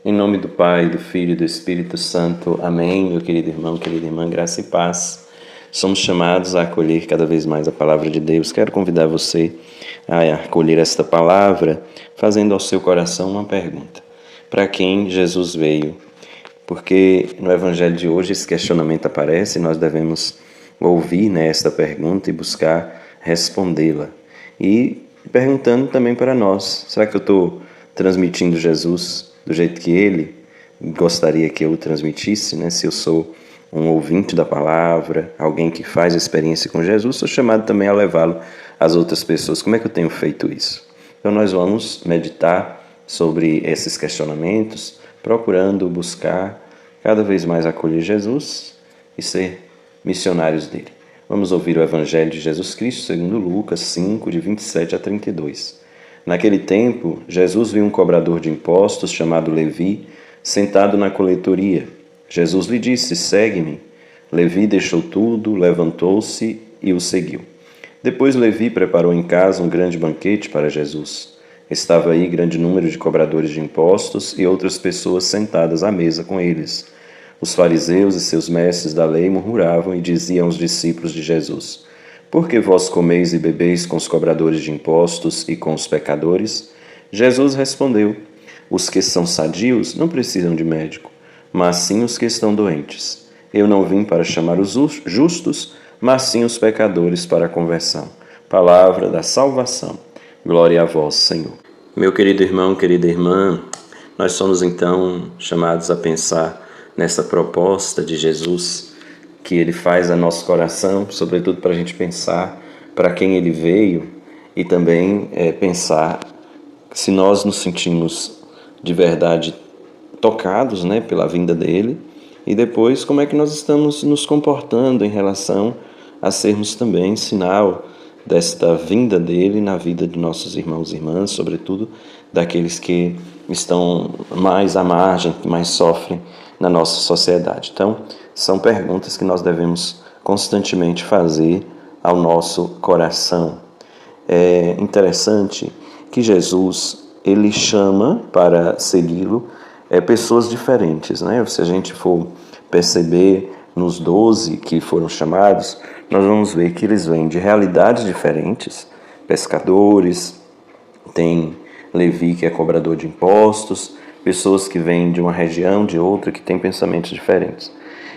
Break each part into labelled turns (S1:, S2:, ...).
S1: Em nome do Pai, do Filho e do Espírito Santo. Amém. Meu querido irmão, querida irmã, graça e paz. Somos chamados a acolher cada vez mais a palavra de Deus. Quero convidar você a acolher esta palavra, fazendo ao seu coração uma pergunta. Para quem Jesus veio? Porque no Evangelho de hoje esse questionamento aparece e nós devemos ouvir esta pergunta e buscar respondê-la. E perguntando também para nós, será que eu estou transmitindo Jesus do jeito que Ele gostaria que eu o transmitisse, né? Se eu sou um ouvinte da palavra, alguém que faz experiência com Jesus, sou chamado também a levá-lo às outras pessoas. Como é que eu tenho feito isso? Então nós vamos meditar sobre esses questionamentos, procurando buscar cada vez mais acolher Jesus e ser missionários dele. Vamos ouvir o Evangelho de Jesus Cristo segundo Lucas 5, de 27 a 32. Naquele tempo, Jesus viu um cobrador de impostos chamado Levi sentado na coletoria. Jesus lhe disse: "Segue-me." Levi deixou tudo, levantou-se e o seguiu. Depois Levi preparou em casa um grande banquete para Jesus. Estava aí grande número de cobradores de impostos e outras pessoas sentadas à mesa com eles. Os fariseus e seus mestres da lei murmuravam e diziam aos discípulos de Jesus: "Por que vós comeis e bebeis com os cobradores de impostos e com os pecadores?" Jesus respondeu: "Os que são sadios não precisam de médico, mas sim os que estão doentes. Eu não vim para chamar os justos, mas sim os pecadores para a conversão." Palavra da salvação. Glória a vós, Senhor. Meu querido irmão, querida irmã, nós somos então chamados a pensar nessa proposta de Jesus que Ele faz a nosso coração, sobretudo para a gente pensar para quem Ele veio e também pensar se nós nos sentimos de verdade tocados, né, pela vinda dEle, e depois como é que nós estamos nos comportando em relação a sermos também sinal desta vinda dEle na vida de nossos irmãos e irmãs, sobretudo daqueles que estão mais à margem, que mais sofrem na nossa sociedade. Então, são perguntas que nós devemos constantemente fazer ao nosso coração. É interessante que Jesus, ele chama para segui-lo pessoas diferentes, né? Se a gente for perceber nos 12 que foram chamados, nós vamos ver que eles vêm de realidades diferentes, pescadores, tem Levi, que é cobrador de impostos, pessoas que vêm de uma região, de outra, que têm pensamentos diferentes.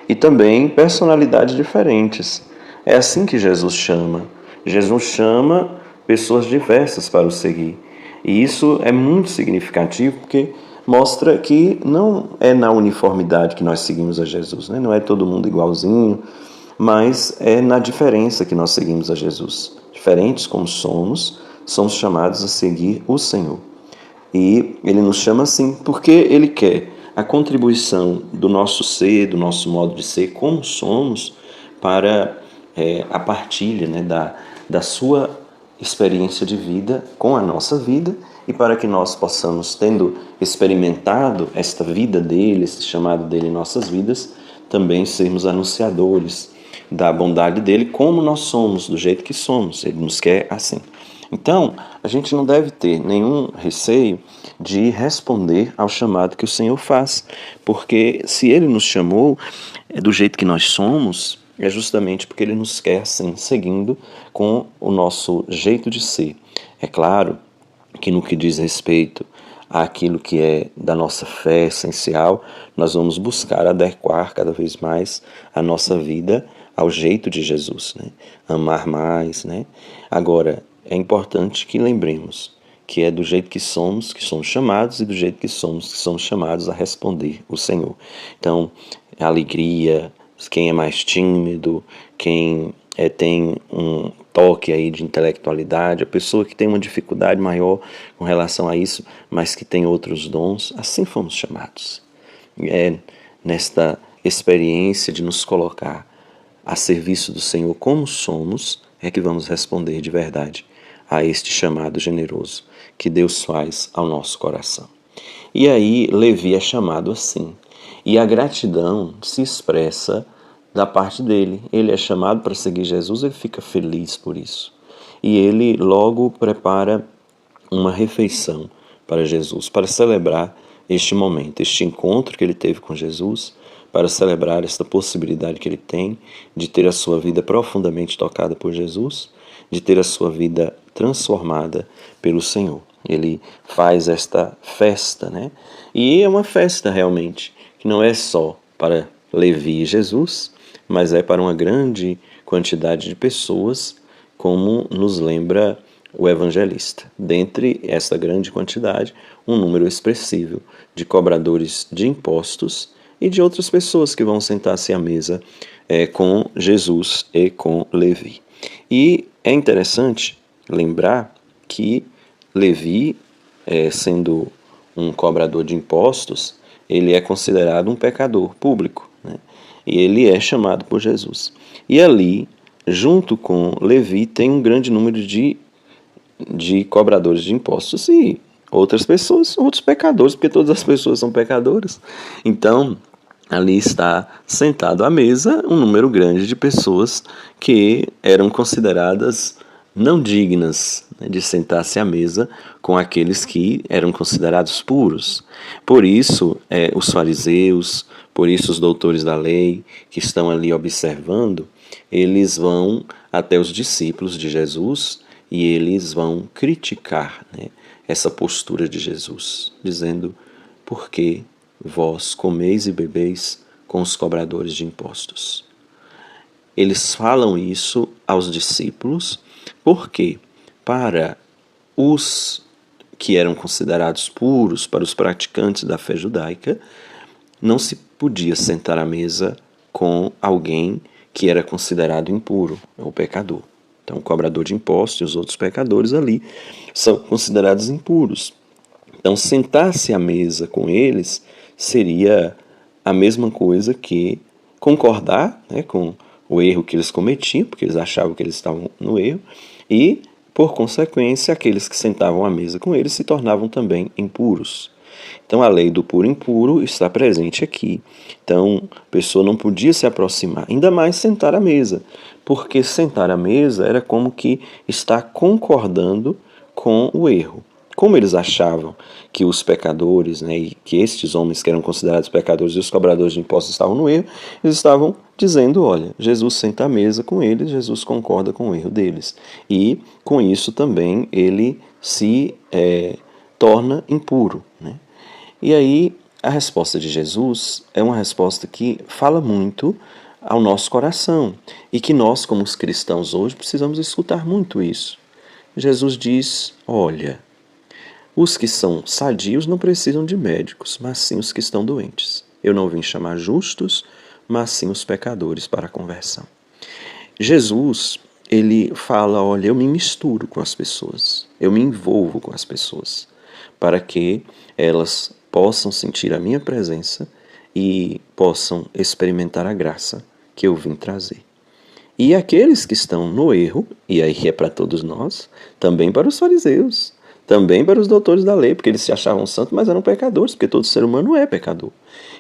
S1: E também personalidades diferentes. É assim que Jesus chama. Jesus chama pessoas diversas para o seguir. E isso é muito significativo porque mostra que não é na uniformidade que nós seguimos a Jesus, né? Não é todo mundo igualzinho, mas é na diferença que nós seguimos a Jesus. Diferentes como somos chamados a seguir o Senhor. E Ele nos chama assim porque Ele quer a contribuição do nosso ser, do nosso modo de ser, como somos, para a partilha, né, da sua experiência de vida com a nossa vida, e para que nós possamos, tendo experimentado esta vida dele, esse chamado dele em nossas vidas, também sermos anunciadores da bondade dele, como nós somos, do jeito que somos. Ele nos quer assim. Então, a gente não deve ter nenhum receio de responder ao chamado que o Senhor faz, porque se Ele nos chamou do jeito que nós somos, é justamente porque Ele nos quer assim, seguindo com o nosso jeito de ser. É claro que no que diz respeito àquilo que é da nossa fé essencial, nós vamos buscar adequar cada vez mais a nossa vida ao jeito de Jesus, né? Amar mais, né? Agora, é importante que lembremos que é do jeito que somos chamados, e do jeito que somos chamados a responder o Senhor. Então, a alegria, quem é mais tímido, quem tem um toque aí de intelectualidade, a pessoa que tem uma dificuldade maior com relação a isso, mas que tem outros dons, assim fomos chamados. É nesta experiência de nos colocar a serviço do Senhor como somos, é que vamos responder de verdade a este chamado generoso que Deus faz ao nosso coração. E aí Levi é chamado assim, e a gratidão se expressa da parte dele. Ele é chamado para seguir Jesus, ele fica feliz por isso. E ele logo prepara uma refeição para Jesus, para celebrar este momento, este encontro que ele teve com Jesus, para celebrar esta possibilidade que ele tem de ter a sua vida profundamente tocada por Jesus, de ter a sua vida transformada pelo Senhor. Ele faz esta festa, né? E é uma festa realmente, que não é só para Levi e Jesus, mas é para uma grande quantidade de pessoas, como nos lembra o evangelista. Dentre essa grande quantidade, um número expressivo de cobradores de impostos e de outras pessoas que vão sentar-se à mesa com Jesus e com Levi. E é interessante lembrar que Levi, sendo um cobrador de impostos, ele é considerado um pecador público, né? E ele é chamado por Jesus. E ali, junto com Levi, tem um grande número de cobradores de impostos e outras pessoas, outros pecadores, porque todas as pessoas são pecadoras. Então, ali está sentado à mesa um número grande de pessoas que eram consideradas não dignas, né, de sentar-se à mesa com aqueles que eram considerados puros. Por isso, os fariseus, por isso os doutores da lei que estão ali observando, eles vão até os discípulos de Jesus e eles vão criticar, né, essa postura de Jesus, dizendo: por que vós comeis e bebeis com os cobradores de impostos? Eles falam isso aos discípulos porque, para os que eram considerados puros, para os praticantes da fé judaica, não se podia sentar à mesa com alguém que era considerado impuro, ou pecador. Então, o cobrador de impostos e os outros pecadores ali são considerados impuros. Então, sentar-se à mesa com eles seria a mesma coisa que concordar, né, com o erro que eles cometiam, porque eles achavam que eles estavam no erro, e, por consequência, aqueles que sentavam à mesa com eles se tornavam também impuros. Então, a lei do puro e impuro está presente aqui. Então, a pessoa não podia se aproximar, ainda mais sentar à mesa, porque sentar à mesa era como que estar concordando com o erro. Como eles achavam que os pecadores, né, e que estes homens que eram considerados pecadores e os cobradores de impostos estavam no erro, eles estavam dizendo: olha, Jesus senta à mesa com eles, Jesus concorda com o erro deles. E, com isso, também ele se torna impuro, né? E aí, a resposta de Jesus é uma resposta que fala muito ao nosso coração e que nós, como os cristãos hoje, precisamos escutar muito isso. Jesus diz: olha, os que são sadios não precisam de médicos, mas sim os que estão doentes. Eu não vim chamar justos, mas sim os pecadores para a conversão. Jesus, ele fala: olha, eu me misturo com as pessoas, eu me envolvo com as pessoas, para que elas possam sentir a minha presença e possam experimentar a graça que eu vim trazer. E aqueles que estão no erro, e aí é para todos nós, também para os fariseus, também para os doutores da lei, porque eles se achavam santos, mas eram pecadores, porque todo ser humano é pecador.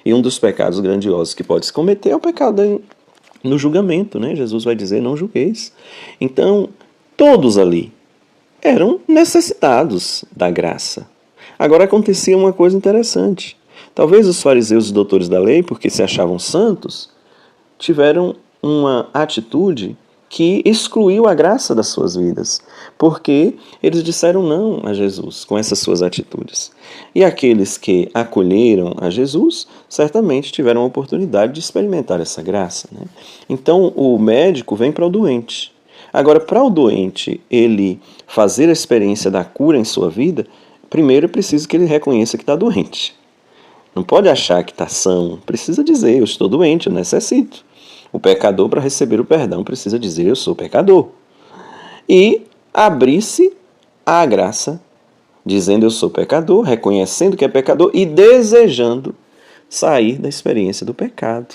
S1: E um dos pecados grandiosos que pode se cometer é o pecado no julgamento, né? Jesus vai dizer: não julgueis. Então, todos ali eram necessitados da graça. Agora acontecia uma coisa interessante. Talvez os fariseus e doutores da lei, porque se achavam santos, tiveram uma atitude que excluiu a graça das suas vidas, porque eles disseram não a Jesus com essas suas atitudes. E aqueles que acolheram a Jesus, certamente tiveram a oportunidade de experimentar essa graça, né? Então, o médico vem para o doente. Agora, para o doente ele fazer a experiência da cura em sua vida, primeiro é preciso que ele reconheça que está doente. Não pode achar que está são. Precisa dizer: eu estou doente, eu necessito. O pecador, para receber o perdão, precisa dizer: eu sou pecador. E abrir-se à graça, dizendo: eu sou pecador, reconhecendo que é pecador e desejando sair da experiência do pecado.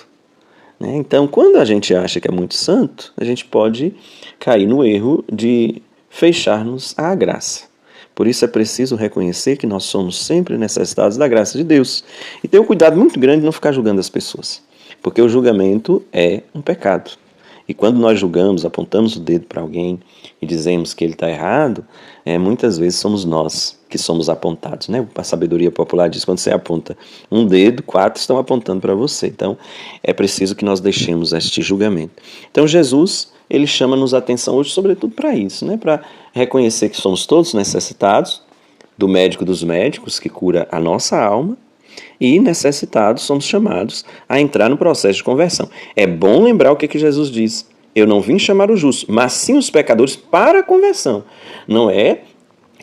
S1: Então, quando a gente acha que é muito santo, a gente pode cair no erro de fechar-nos à graça. Por isso é preciso reconhecer que nós somos sempre necessitados da graça de Deus. E ter um cuidado muito grande de não ficar julgando as pessoas, porque o julgamento é um pecado. E quando nós julgamos, apontamos o dedo para alguém e dizemos que ele está errado, muitas vezes somos nós que somos apontados, né? A sabedoria popular diz, quando você aponta um dedo, 4 estão apontando para você. Então, é preciso que nós deixemos este julgamento. Então, Jesus, ele chama-nos a atenção hoje, sobretudo para isso, né? Para reconhecer que somos todos necessitados do médico dos médicos, que cura a nossa alma, e necessitados somos chamados a entrar no processo de conversão. É bom lembrar o que Jesus diz. Eu não vim chamar os justos, mas sim os pecadores para a conversão. Não é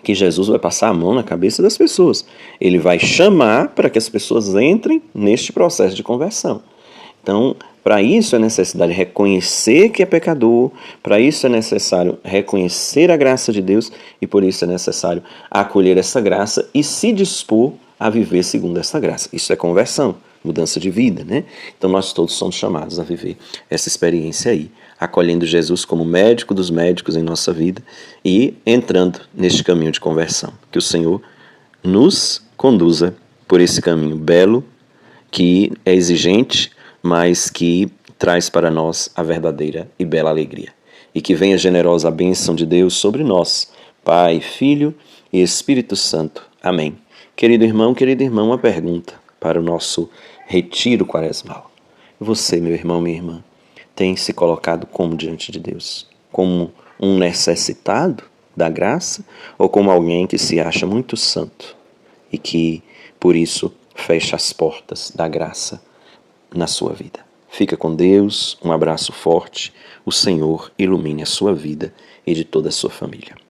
S1: que Jesus vai passar a mão na cabeça das pessoas. Ele vai chamar para que as pessoas entrem neste processo de conversão. Então, para isso é necessário reconhecer que é pecador, para isso é necessário reconhecer a graça de Deus e por isso é necessário acolher essa graça e se dispor a viver segundo essa graça. Isso é conversão, mudança de vida, né? Então nós todos somos chamados a viver essa experiência aí, acolhendo Jesus como médico dos médicos em nossa vida e entrando neste caminho de conversão. Que o Senhor nos conduza por esse caminho belo, que é exigente, mas que traz para nós a verdadeira e bela alegria. E que venha generosa a bênção de Deus sobre nós, Pai, Filho e Espírito Santo. Amém. Querido irmão, querida irmã, uma pergunta para o nosso retiro quaresmal. Você, meu irmão, minha irmã, tem se colocado como diante de Deus? Como um necessitado da graça ou como alguém que se acha muito santo e que, por isso, fecha as portas da graça na sua vida? Fica com Deus, um abraço forte, o Senhor ilumine a sua vida e de toda a sua família.